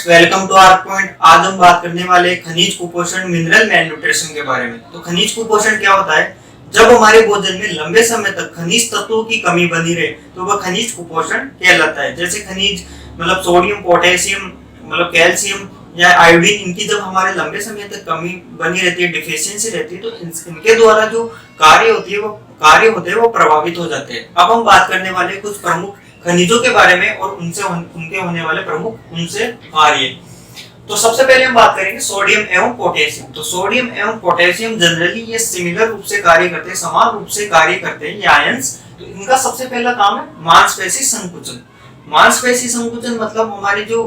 Welcome to our point. आज हम बात करने वाले खनिज कुपोषण मिनरल मेल न्यूट्रिशन के बारे में। तो खनिज कुपोषण क्या होता है? जब हमारे भोजन में लंबे समय तक खनिज तत्वों की कमी बनी रहे तो वह खनिज कुपोषण कहलाता है। जैसे खनिज मतलब सोडियम, पोटेशियम, मतलब कैल्शियम या आयोडीन, इनकी जब हमारे लंबे समय तक कमी बनी रहती है, डिफिशियंसी रहती है, तो इनके द्वारा जो कार्य होते हैं वो प्रभावित हो जाते हैं। अब हम बात करने वाले कुछ प्रमुख खनिजों के बारे में और उनके होने वाले प्रमुख उनसे कार्य। तो सबसे पहले हम बात करेंगे सोडियम एवं पोटेशियम। तो सोडियम एवं पोटेशियम जनरली ये सिमिलर रूप से कार्य करते हैं, समान रूप से कार्य करते हैं ये आयंस। तो इनका सबसे पहला काम है मांसपेशी संकुचन। मांसपेशी संकुचन मतलब हमारी जो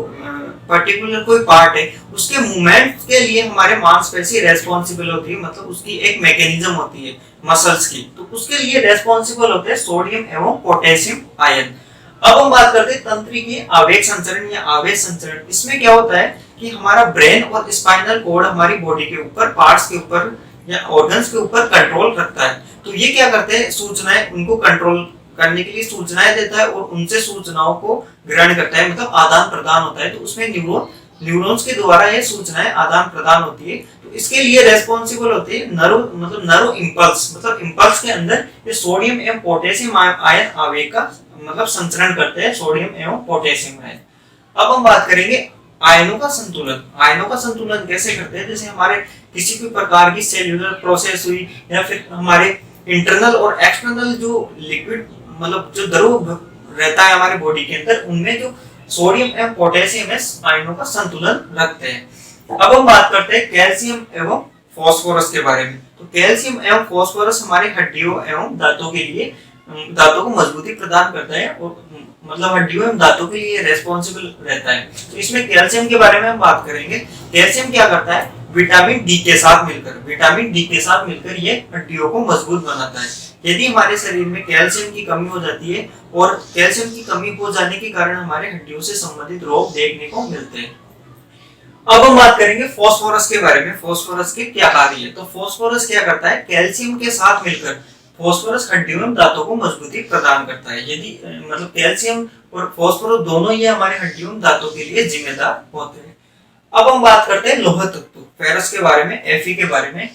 पर्टिकुलर कोई पार्ट है उसके मूवमेंट के लिए हमारे मांसपेशी रेस्पॉन्सिबल होती है, मतलब उसकी एक मैकेनिज्म होती है मसल्स की, तो उसके लिए रेस्पॉन्सिबल होते हैं सोडियम एवं पोटेशियम आयन। अब हम बात करते हैं तंत्रिकीय आवेग संचरण या आवेश संचरण। इसमें क्या होता है कि हमारा ब्रेन और स्पाइनल कॉर्ड हमारी बॉडी के ऊपर, पार्ट्स के ऊपर या ऑर्गन्स के ऊपर कंट्रोल रखता है। तो ये क्या करते हैं, सूचनाएं उनको कंट्रोल करने के लिए सूचनाएं देता है और उनसे सूचनाओं को ग्रहण करता है, मतलब आदान प्रदान होता है। तो उसमें न्यूरॉन्स के द्वारा ये सूचनाएं आदान प्रदान होती है। तो इसके लिए रेस्पॉन्सिबल होते हैं नर्व इंपल्स, मतलब इंपल्स के अंदर ये सोडियम एवं पोटेशियम आयन आवेग का मतलब संचरण करते हैं, सोडियम एवं पोटेशियम आयन। अब हम बात करेंगे आयनों का संतुलन। आयनों का संतुलन कैसे करते हैं? जैसे हमारे किसी भी प्रकार की सेल्यूलर प्रोसेस हुई या फिर हमारे इंटरनल और एक्सटर्नल जो लिक्विड मतलब जो द्रव रहता है हमारे बॉडी के अंदर, उनमें जो सोडियम एवं पोटेशियम आयनों का संतुलन रखते हैं। अब हम बात करते हैं कैल्शियम एवं फास्फोरस के बारे में। तो कैल्शियम एवं फास्फोरस हमारे हड्डियों एवं दांतों के लिए, दांतों को मजबूती प्रदान करता है और मतलब हड्डियों एवं दांतों के लिए रेस्पॉन्सिबल रहता है। तो इसमें कैल्शियम के बारे में हम बात करेंगे। कैल्शियम क्या करता है? विटामिन डी के साथ मिलकर ये हड्डियों को मजबूत बनाता है। यदि हमारे शरीर में कैल्शियम की कमी हो जाती है और कैल्शियम की कमी हो जाने के कारण हमारे हड्डियों से संबंधित रोग देखने को मिलते हैं। अब हम बात करेंगे फास्फोरस के बारे में। फास्फोरस के क्या कार्य है? तो फास्फोरस क्या करता है? कैल्शियम के साथ मिलकर फास्फोरस हड्डियों एवं दांतों को मजबूती प्रदान करता है। यदि मतलब कैल्शियम और फास्फोरस दोनों ही हमारे हड्डियों एवं दांतों के लिए जिम्मेदार होते हैं। अब हम बात करते हैं लौह तत्व फेरस के बारे में, Fe के बारे में।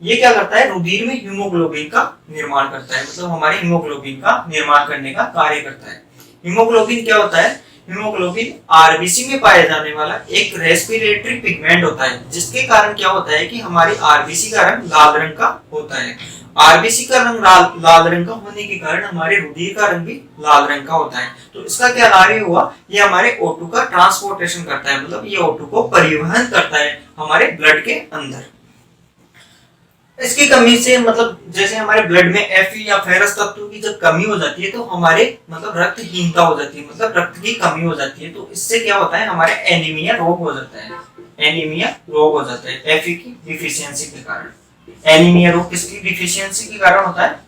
ये क्या करता है? रुधिर में हीमोग्लोबिन का निर्माण करता है, मतलब हमारे हीमोग्लोबिन का निर्माण करने का कार्य करता है। हीमोग्लोबिन क्या होता है? हीमोग्लोबिन आरबीसी में पाया जाने वाला एक रेस्पिरेटरी पिगमेंट होता है, जिसके कारण क्या होता है कि हमारी आरबीसी का रंग लाल रंग का होता है। आरबीसी का रंग लाल रंग का होने के कारण हमारे रुधिर का रंग भी लाल रंग का होता है। तो इसका क्या कार्य हुआ? ये हमारे O2 का ट्रांसपोर्टेशन करता है, मतलब ये O2 को परिवहन करता है हमारे ब्लड के अंदर। इसकी कमी से मतलब जैसे हमारे ब्लड में Fe या फेरस तत्व की जब कमी हो जाती है तो हमारे मतलब रक्तहीनता हो जाती है, मतलब रक्त की कमी हो जाती है। तो इससे क्या होता है? हमारे एनीमिया रोग हो जाता है, Fe की डिफिशियंसी के कारण। एनीमिया रोग किसकी डिफिशियंसी के कारण होता है?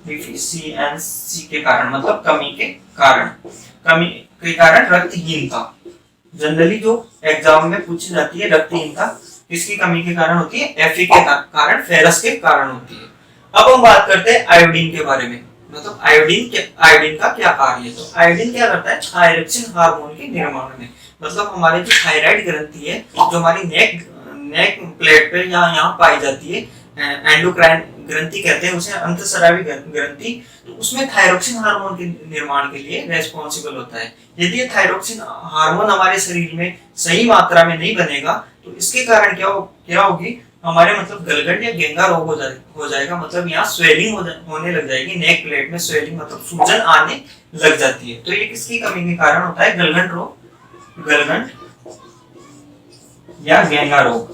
डिफिशियंसी के कारण मतलब कमी के कारण रक्तहीनता। जनरली जो एग्जाम में पूछी जाती है रक्तहीनता किसकी कमी के कारण होती है? Fe के कारण, फेरस के कारण होती है। अब हम बात करते हैं आयोडीन के बारे में। मतलब आयोडीन का क्या कार्य है? तो आयोडीन क्या करता है? थायरोक्सिन हार्मोन के निर्माण में, मतलब हमारे जो थायराइड ग्रंथि है जो हमारी नेक प्लेट पे यहाँ पाई जाती है, एंडोक्राइन ग्रंथि कहते हैं उसे, अंतःस्रावी ग्रंथि, तो उसमें थायरोक्सिन हार्मोन के निर्माण के लिए रेस्पॉन्सिबल होता है। यदि ये थायरोक्सिन हार्मोन हमारे शरीर में सही मात्रा में नहीं बनेगा तो इसके कारण क्या होगी? हमारे मतलब गलगंड या गेंगा रोग हो जाएगा, मतलब यहाँ स्वेलिंग होने लग जाएगी, नेक प्लेट में स्वेलिंग मतलब सूजन आने लग जाती है। तो ये किसकी कमी के कारण होता है? गलगंड या गेंगा रोग।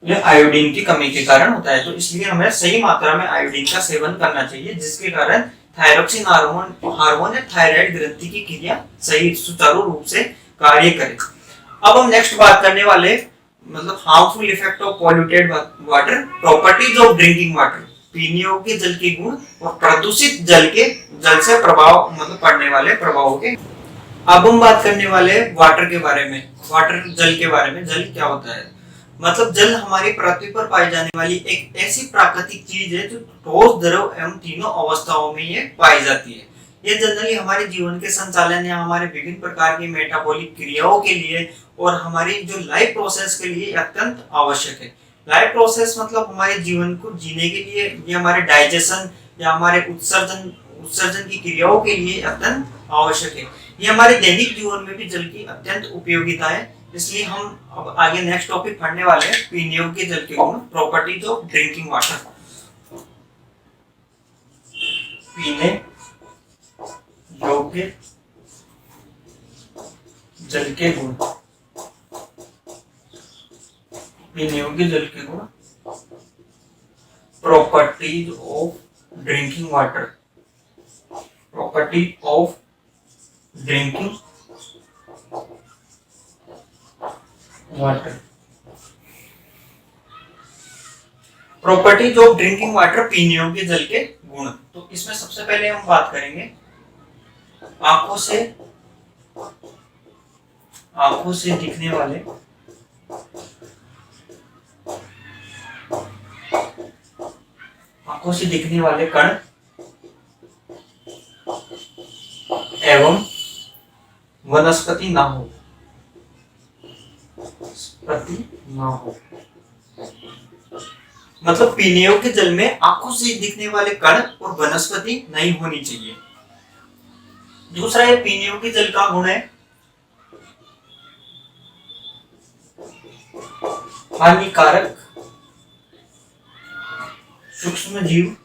यह आयोडीन की कमी के कारण होता है। तो इसलिए हमें सही मात्रा में आयोडीन का सेवन करना चाहिए, जिसके कारण थायरोक्सिन हार्मोन या थायराइड ग्रंथि की क्रिया सही सुचारू रूप से कार्य करे। अब हम नेक्स्ट बात करने वाले मतलब harmful effect of polluted water, properties of drinking water, पीने योग्य जल के गुण और प्रदूषित जल से प्रभाव मतलब पड़ने वाले प्रभावों के। अब हम बात करने वाले वाटर के बारे में, जल के बारे में। जल क्या होता है? मतलब जल हमारी पृथ्वी पर पाई जाने वाली एक ऐसी प्राकृतिक चीज है जो ठोस, द्रव एवं तीनों अवस्थाओं में ये पाई जाती है। ये जनरली हमारे जीवन के संचालन या हमारे विभिन्न प्रकार की मेटाबॉलिक क्रियाओं के लिए और हमारी जो लाइफ प्रोसेस के लिए अत्यंत आवश्यक है। लाइफ प्रोसेस मतलब हमारे जीवन को जीने के लिए, ये हमारे डाइजेशन या हमारे उत्सर्जन उत्सर्जन की क्रियाओं के लिए अत्यंत आवश्यक है। ये हमारे दैनिक जीवन में भी जल की अत्यंत उपयोगिता है। इसलिए हम अब आगे नेक्स्ट टॉपिक पढ़ने वाले हैं, पीने योग्य जल के गुण, प्रॉपर्टीज ऑफ ड्रिंकिंग वाटर। पीने योग्य जल के गुण, पीने योग्य जल के गुण, properties of drinking water, property of drinking water, properties of drinking water, पीने योग्य जल के गुण। तो इसमें सबसे पहले हम बात करेंगे आंखों से दिखने वाले कण एवं वनस्पति ना हो, मतलब पीने योग्य जल में आंखों से दिखने वाले कण और वनस्पति नहीं होनी चाहिए। दूसरा ये पीने योग्य जल का गुण है हानिकारक सूक्ष्म जीव,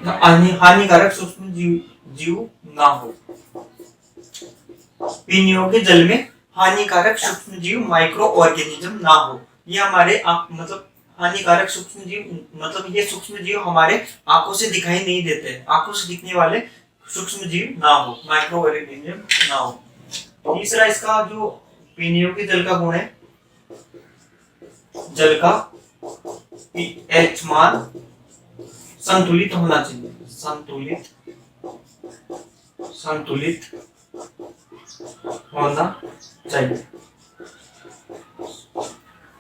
हानिकारक सूक्ष्म जीव ना हो। पीने योग्य जल में हानिकारक सूक्ष्म जीव, माइक्रो ऑर्गेनिज्म ना हो। ये हमारे मतलब हानिकारक सूक्ष्म जीव, मतलब ये सूक्ष्म जीव हमारे आंखों से दिखाई नहीं देते, आंखों से दिखने वाले सूक्ष्म जीव ना हो, माइक्रो ऑर्गेनिज्म ना हो। तीसरा इसका जो पीने योग्य जल का गुण है, जल का पीएच मान संतुलित होना चाहिए, संतुलित होना चाहिए।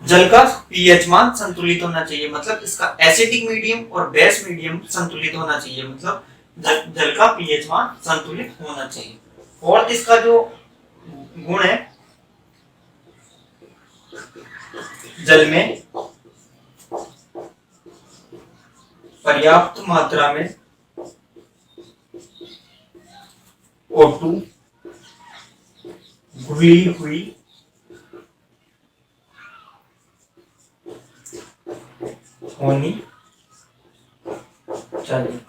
जल का पीएच मान संतुलित होना चाहिए, मतलब इसका एसिडिक मीडियम और बेस मीडियम संतुलित होना चाहिए, मतलब जल का पीएच मान संतुलित होना चाहिए। फोर्थ इसका जो गुण है, जल में पर्याप्त मात्रा में O2 घुली हुई होनी चाहिए।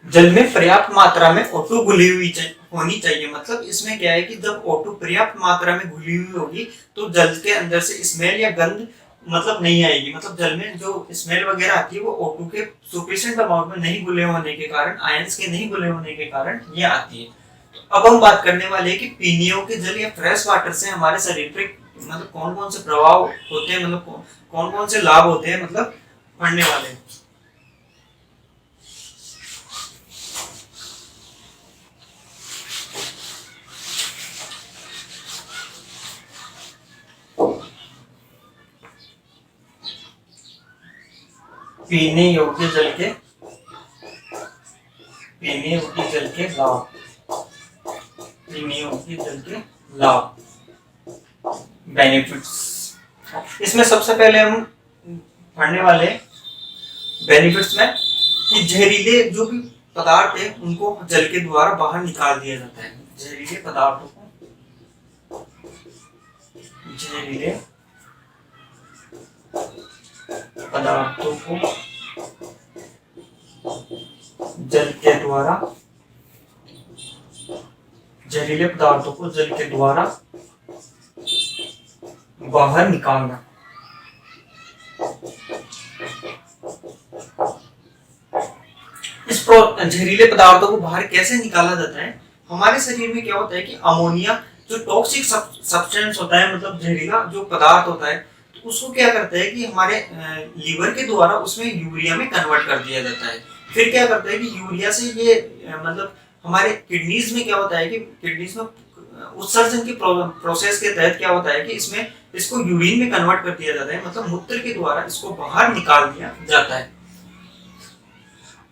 जल में पर्याप्त मात्रा में O2 घुली हुई होनी चाहिए, मतलब इसमें क्या है कि जब O2 पर्याप्त मात्रा में घुली हुई होगी तो जल के अंदर से स्मेल या गंध मतलब नहीं आएगी, मतलब जल में जो स्मेल वगैरह आती है वो O2 के सफिशिएंट अमाउंट में नहीं घुले होने के कारण, आयंस के नहीं घुले होने के कारण ये आती है। तो अब हम बात करने वाले हैं कि पीने योग्य जल या फ्रेश वाटर से हमारे शरीर पे मतलब कौन कौन से प्रभाव होते हैं, मतलब कौन कौन से लाभ होते हैं, मतलब पढ़ने वाले। पीने योग्य जल के लाभ, पीने योग्य जल के लाभ, बेनिफिट्स। इसमें सबसे पहले हम पढ़ने वाले बेनिफिट्स में कि जहरीले जो भी पदार्थ है उनको जल के द्वारा बाहर निकाल दिया जाता है। जहरीले पदार्थों को जल के द्वारा, जहरीले पदार्थों को जल के द्वारा बाहर निकालना। इस जहरीले पदार्थों को बाहर कैसे निकाला जाता है? हमारे शरीर में क्या होता है कि अमोनिया जो टॉक्सिक सब्सटेंस होता है, मतलब जहरीला जो पदार्थ होता है, तो उसको क्या करता है कि हमारे लीवर के द्वारा उसमें यूरिया में कन्वर्ट कर दिया जाता है। फिर क्या करता है कि यूरिया से ये मतलब हमारे किडनीज में क्या होता है कि किडनीज में उत्सर्जन की प्रोसेस के तहत क्या होता है कि इसमें इसको यूरिन में कन्वर्ट कर दिया जाता है, मतलब मूत्र के द्वारा इसको बाहर निकाल दिया जाता है।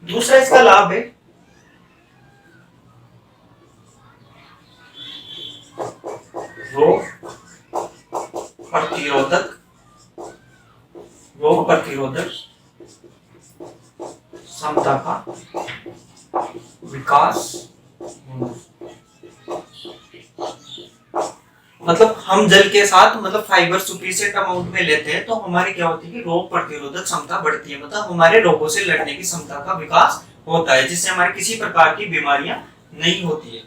दूसरा इसका लाभ है रोग प्रतिरोधक क्षमता का विकास। मतलब हम जल के साथ मतलब फाइबर सुफिशिएंट अमाउंट में लेते हैं तो हमारी क्या होती है कि रोग प्रतिरोधक क्षमता बढ़ती है, मतलब हमारे रोगों से लड़ने की क्षमता का विकास होता है, जिससे हमारे किसी प्रकार की बीमारियां नहीं होती है।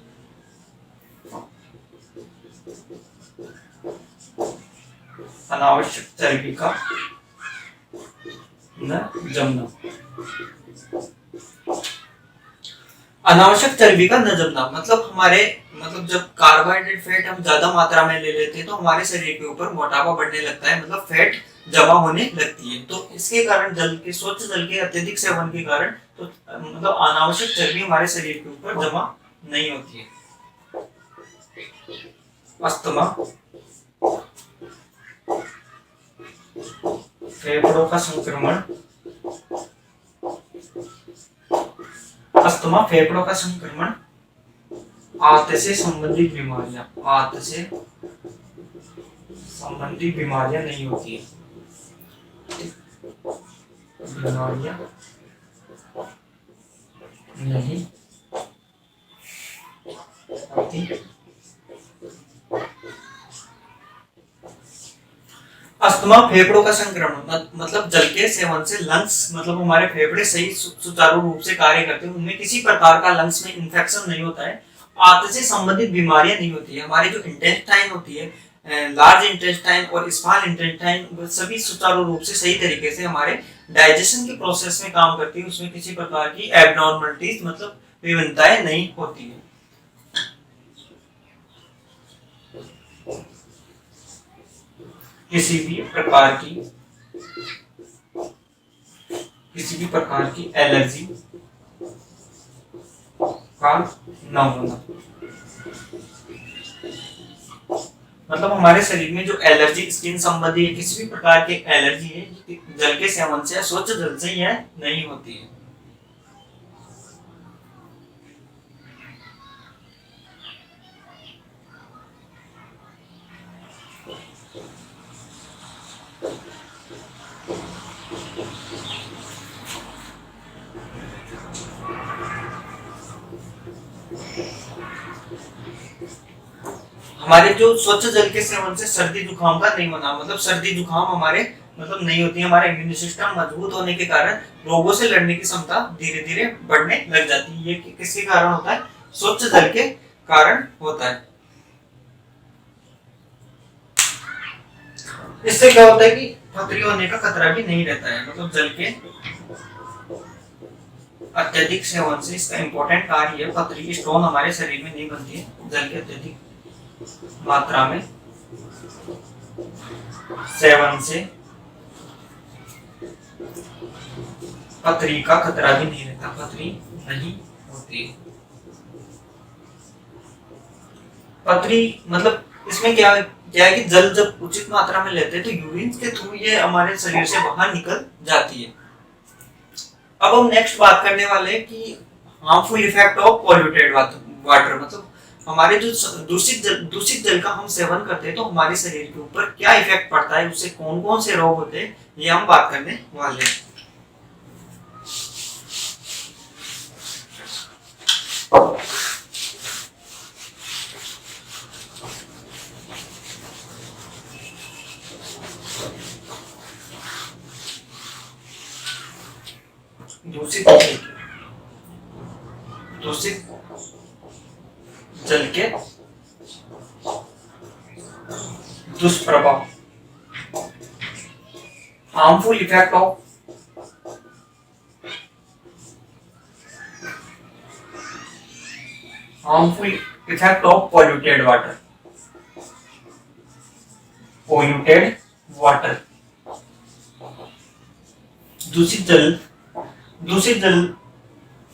अनावश्यक चर्बी का न जमना। अनावश्यक चर्बी का न जमना मतलब हमारे मतलब जब कार्बोहाइड्रेट फैट हम ज्यादा मात्रा में ले लेते हैं तो हमारे शरीर के ऊपर मोटापा बढ़ने लगता है, मतलब फैट जमा होने लगती है। तो इसके कारण स्वच्छ जल के अत्यधिक सेवन के कारण तो मतलब अनावश्यक चर्बी हमारे शरीर के ऊपर जमा नहीं होती है। अस्थमा, फेफड़ों का संक्रमण, अस्थमा फेफड़ों का संक्रमण, आंत से संबंधित बीमारियां, आंत से संबंधित बीमारियां नहीं होती है, बीमारियां नहीं होती। अस्थमा फेफड़ों का संक्रमण मतलब जल के सेवन से लंग्स मतलब हमारे फेफड़े सही सुचारू रूप से कार्य करते हैं, उनमें किसी प्रकार का लंग्स में इन्फेक्शन नहीं होता है, आंत से संबंधित बीमारियां नहीं होती है। हमारी जो इंटेस्टाइन होती है, लार्ज इंटेस्टाइन और स्मॉल इंटेस्टाइन सभी सुचारू रूप से सही तरीके से हमारे डाइजेशन के प्रोसेस में काम करती है, उसमें किसी प्रकार की एबनॉर्मलिटीज मतलब विभिन्नताएं नहीं होती है। किसी भी प्रकार की एलर्जी का न होना, मतलब हमारे शरीर में जो एलर्जी स्किन संबंधी किसी भी प्रकार की एलर्जी है जल के सेवन से स्वच्छ जल से यह नहीं होती है। हमारे जो स्वच्छ जल के सेवन से सर्दी जुकाम का नहीं होना, मतलब सर्दी जुकाम हमारे मतलब नहीं होती है, हमारा इम्यून सिस्टम मजबूत होने के कारण रोगों से लड़ने की क्षमता धीरे धीरे बढ़ने लग जाती है। ये किसके कारण होता है? स्वच्छ जल के कारण होता है। इससे क्या होता है कि पथरी होने का खतरा भी नहीं रहता है, मतलब जल के अत्यधिक सेवन से इसका इंपॉर्टेंट कार्य है, पथरी स्टोन हमारे शरीर में नहीं बनती है। जल के अत्यधिक मात्रा में सेवन से पथरी का खतरा भी नहीं रहता, पथरी नहीं होती। पथरी मतलब इसमें क्या है कि जल जब उचित मात्रा में लेते हैं तो यूरिन के थ्रू ये हमारे शरीर से बाहर निकल जाती है। अब हम नेक्स्ट बात करने वाले हैं कि harmful effect of polluted water, मतलब हमारे जो दूषित जल का हम सेवन करते हैं तो हमारे शरीर के ऊपर क्या इफेक्ट पड़ता है, उससे कौन कौन से रोग होते हैं, ये हम बात करने वाले हैं। दूषित जल के दुष्प्रभाव, harmful effect of polluted water. दूषित जल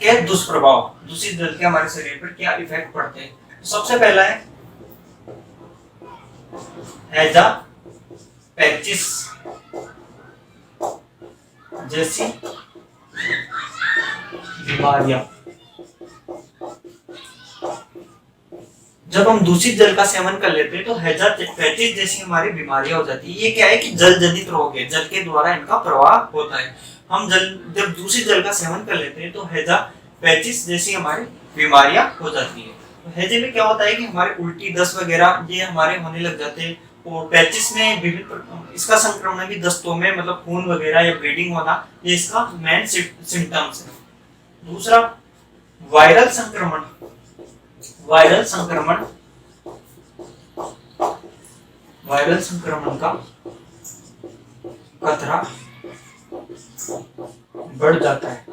के दुष्प्रभाव, दूषित जल के हमारे शरीर पर क्या इफेक्ट पड़ते हैं। तो सबसे पहला है हैजा पैचिस जैसी बीमारियां। जब हम दूषित जल का सेवन कर लेते हैं तो हैजा पैचिस जैसी हमारी बीमारियां हो जाती है। ये क्या है कि जल जनित रोग है, जल के द्वारा इनका प्रवाह होता है। हम जब दूषित जल का सेवन कर लेते हैं तो हैजा पैचिस जैसी हमारी बीमारियां हो जाती है। तो हैजे में क्या होता है कि हमारे उल्टी, दस्त वगैरह ये हमारे होने लग जाते हैं। और पैचिस में विभिन्न इसका संक्रमण भी दस्तों में, मतलब खून वगैरह या ब्लीडिंग होना, ये इसका मेन सिम्टम्स है। दूसरा वायरल संक्रमण। वायरल संक्रमण का खतरा बढ़ जाता है।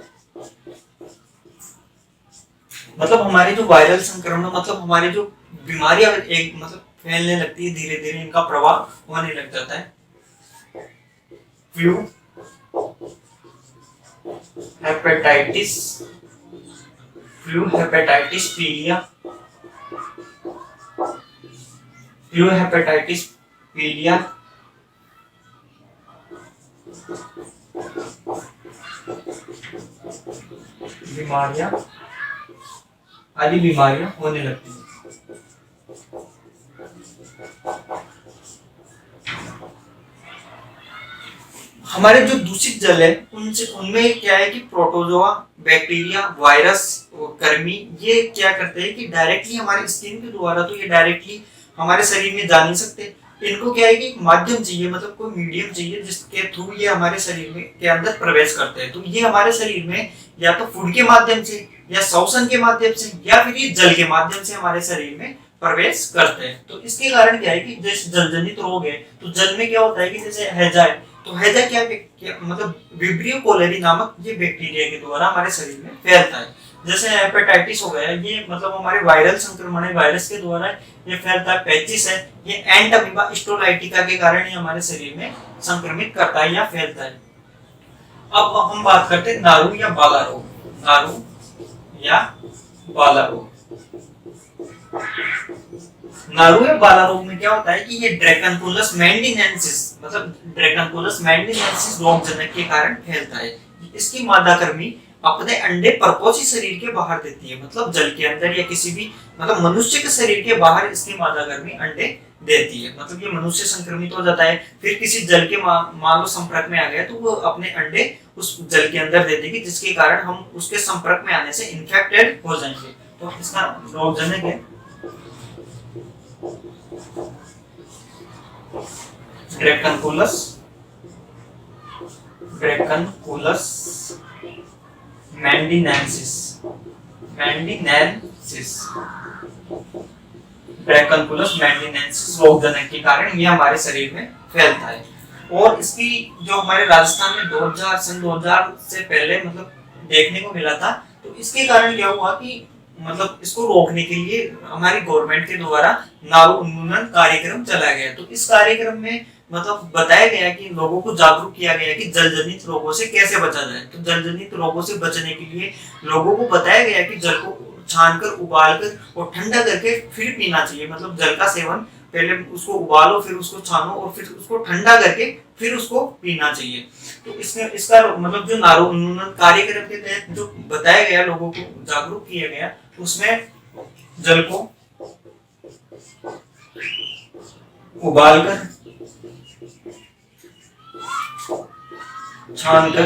मतलब हमारे जो वायरल संक्रमण, मतलब हमारी जो बीमारियां एक मतलब फैलने लगती है, धीरे धीरे इनका प्रवाह होने लग जाता है। फ्लू, हेपेटाइटिस, पीलिया, बीमारियां, आदि बीमारियां होने लगती है। हमारे जो दूषित जल है उनमें क्या है कि प्रोटोजोआ, बैक्टीरिया, वायरस और कृमि, ये क्या करते हैं कि डायरेक्टली हमारी स्किन के द्वारा तो ये डायरेक्टली हमारे शरीर में जा नहीं सकते। इनको क्या है कि माध्यम चाहिए, मतलब कोई मीडियम चाहिए जिसके थ्रू ये हमारे शरीर में के अंदर प्रवेश करते हैं। तो ये हमारे शरीर में या तो फूड के माध्यम से, या श्वसन के माध्यम से, या फिर ये जल के माध्यम से हमारे शरीर में प्रवेश करते हैं। तो इसके कारण क्या है कि जैसे जलजनित रोग है, तो जल में क्या होता है कि जैसे हैजा है, तो हैजा क्या मतलब विब्रियो कोलेरी नामक ये बैक्टीरिया के द्वारा हमारे शरीर में फैलता है। जैसे हेपेटाइटिस हो गया, ये मतलब हमारे वायरल संक्रमण है, वायरस के द्वारा ये फैलता है। पैचिस है, ये एंट अमीबा स्टोलाइटिका के कारण ये हमारे शरीर में संक्रमित करता है या फैलता है। अब हम बात करते हैं नारू या बाला रोग। नारू या बाला रोग। नारू या बाला रोग में क्या होता है कि ये ड्रैकनकुलस मैंडिनेंसिस, मतलब ड्रैकनकुलस मैंडिनेंसिस रोगजनक के कारण फैलता है। इसकी मादा कृमि अपने अंडे परपोषी शरीर के बाहर देती है, मतलब जल के अंदर या किसी भी मतलब मनुष्य के शरीर के बाहर इसकी मादा कृमि अंडे देती है। मतलब ये मनुष्य संक्रमित हो जाता है, फिर किसी जल के मान लो संपर्क में आ गया तो वो अपने अंडे उस जल के अंदर दे देगी, जिसके कारण हम उसके संपर्क में आने से इन्फेक्टेड हो जाएंगे। तो इसका रोगजनक है ड्रैकनकुलस मैंडिनेंसिस। ड्रैकनकुलस मैंडिनेंसिस रोगजनक के कारण ये हमारे शरीर में फैलता है। और इसकी जो हमारे राजस्थान में 2000 से पहले मतलब देखने को मिला था, तो इसके कारण क्या हुआ कि मतलब इसको रोकने के लिए हमारी गवर्नमेंट के द्वारा नारू उन्मूलन कार्यक्रम चलाया गया। तो इस कार्यक्रम में मतलब बताया गया कि लोगों को जागरूक किया गया कि जलजनित रोगों से कैसे बचा जाए। तो जलजनित रोगों से बचने के लिए लोगों को बताया गया कि जल को छानकर, उबालकर और ठंडा करके फिर पीना चाहिए। मतलब जल का सेवन पहले उसको उबालो, फिर उसको छानो और फिर उसको ठंडा करके फिर उसको पीना चाहिए। तो इसमें इसका मतलब जो नारू उन्मूलन कार्यक्रम के तहत जो बताया गया, लोगों को जागरूक किया गया, उसमें जल को उबालकर, छानकर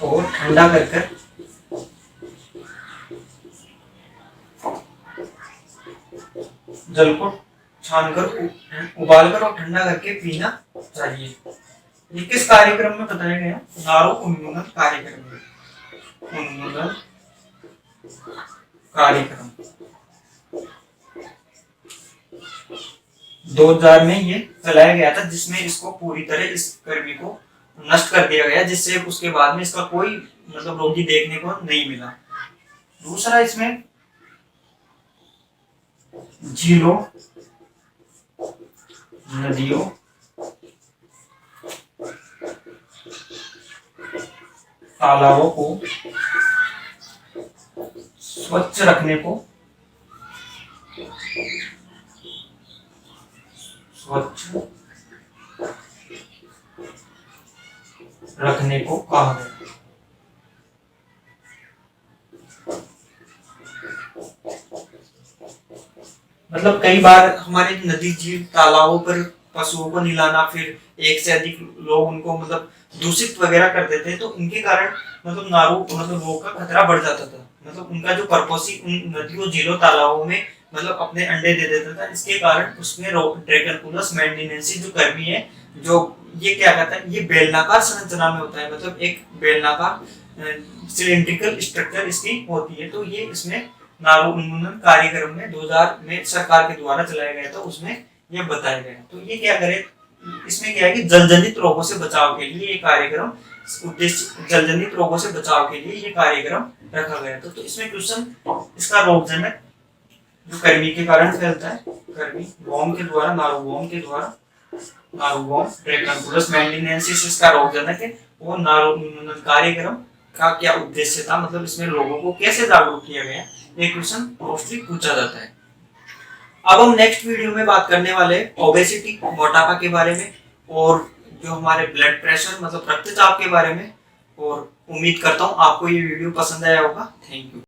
और ठंडा कर जल को छानकर, उबालकर और ठंडा करके पीना चाहिए। ये किस कार्यक्रम में बताया गया? नारू उन्मूलन कार्यक्रम में। उन्मूलन कार्यक्रम 2000 में ये चलाया गया था, जिसमें इसको पूरी तरह इस कृमि को नष्ट कर दिया गया, जिससे उसके बाद में इसका कोई मतलब रोगी देखने को नहीं मिला। दूसरा इसमें झीलों, नदियों, तालाबों को स्वच्छ रखने को कहा गया। मतलब कई बार हमारे नदी झील तालाबों पर पशुओं को नहलाना, फिर एक से अधिक लोग उनको मतलब दूषित वगैरह कर देते हैं, तो इनके कारण मतलब नारों मतलब रोग का खतरा बढ़ जाता था। मतलब उनका जो पर्पस ही उन नदियों झीलों तालाबों में मतलब अपने अंडे दे देता था, इसके कारण उसमें ड्रैगनकुलस मैंडिनेंसिस जो कर्मी है, जो ये क्या कहता है, ये बेलनाकार संरचना में होता है, मतलब एक बेलनाकार सिलिंड्रिकल स्ट्रक्चर इसकी होती है। तो ये इसमें नारो उन्मूलन कार्यक्रम में 2000 में सरकार के द्वारा चलाया गया था, उसमें ये बताया गया। तो ये क्या करे, इसमें क्या है कि जलजनित रोगों से बचाव के लिए ये कार्यक्रम, उद्देश्य जलजनित रोगों से बचाव के लिए ये कार्यक्रम रखा गया था। तो इसमें क्वेश्चन, इसका रोगजनक जो कृमि के कारण फैलता है, कृमि वॉर्म के द्वारा, नारोवॉर्म के द्वारा, नारोवॉर्म ड्रैगनकुलस मैंडिनेंसिस इसका रोगजनक है। और नारोवॉर्म कार्यक्रम का क्या उद्देश्य था, मतलब इसमें लोगों को कैसे जागरूक किया गया, ये क्वेश्चन मोस्टली पूछा जाता है। अब हम नेक्स्ट वीडियो में बात करने वाले ओबेसिटी, मोटापा के बारे में, और जो हमारे ब्लड प्रेशर मतलब रक्तचाप के बारे में। और उम्मीद करता हूँ आपको ये वीडियो पसंद आया होगा। Thank you.